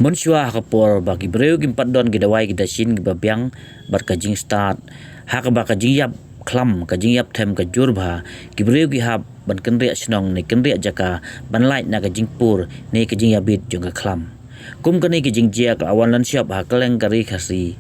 Monsua hakapor bagi Briew gimpat don gidawai gidasin gibabiang bar ka jing start hakaba ka Jingiap Khlam ka Jingiap them ka jurba Briew gihap ban kenriak snong ni kenriak jaka ban light na ka jingpur ni ka Jingiabit jong ka Khlam kum ka ni ka Jingiap awan lan siap ha keleng kari khasi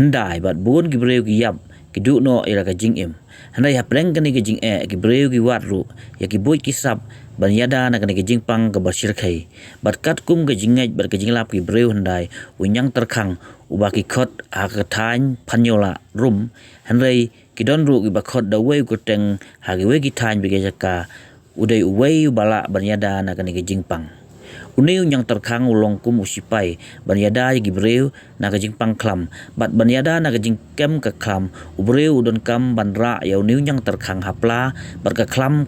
hendai bat bun Briew giyap kidu no ira ka Jingim hendai ha pleng ka ni ka Jing Briew gi watru ya ki boy kisap ban Iada na kani jingpang ke bersirkai bat kat kum ke jingai bat ke jinglap ki Briew hendai Ñiangtyrkhang ubaki khot akatain panyola rum hendai ki don ru ki bakot da wei ku teng hagi wei ki tan bi jaka udai wei bala ban Iada na kani jingpang uniu Ñiangtyrkhang ulong kum Shipai ban Iada ki Briew na ke jingpang Khlam bat ban Iada na ke jingkem ke Khlam Briew don kam ban ra ya uniu Ñiangtyrkhang hapla bat ke Khlam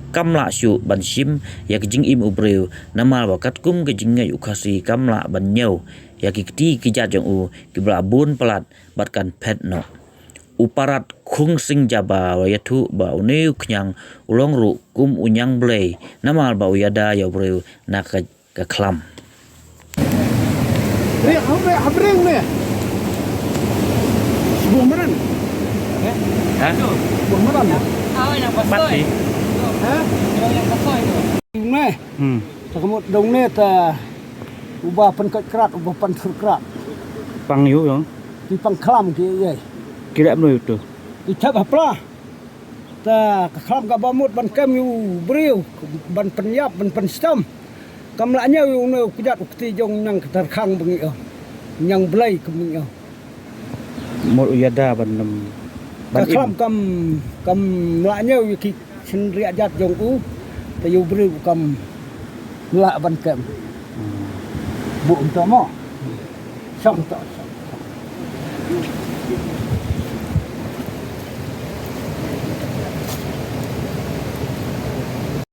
kamla syu ban sim ya ki Jingim Briew nama bakat kum ke jingai ukasi kamla ban nyau ya ki ti ki jat jong u ki bra bun pelat batkan pet no uparat khung sing jaba wa yatu ba uniu knyang ulong ru kum unyang blei nama ba Iada ya Briew na ka Khlam Ni habring ni. Bumeran. ha Bumeran. Yang pasti Ha? yang pasoi tu. Ni. Takmut dong ni ta ubah pen kerat ubah pen kerat. pang yu dong Di pang Khlam ki ye. kira mnu tu Di tak apa. Ta Khlam ka bamut ban kem yu Briew ban penyap ban penstam. Kamlanya yu ne kujat ukti jong Ñiangtyrkhang bengi yo. Nyang blai kemi yo. mot Iada ban nam Ka Khlam kam lanya yu ki sin riak jat jong u ta yu Briew kam la ban kem. Bu untuk mo. Xong tak.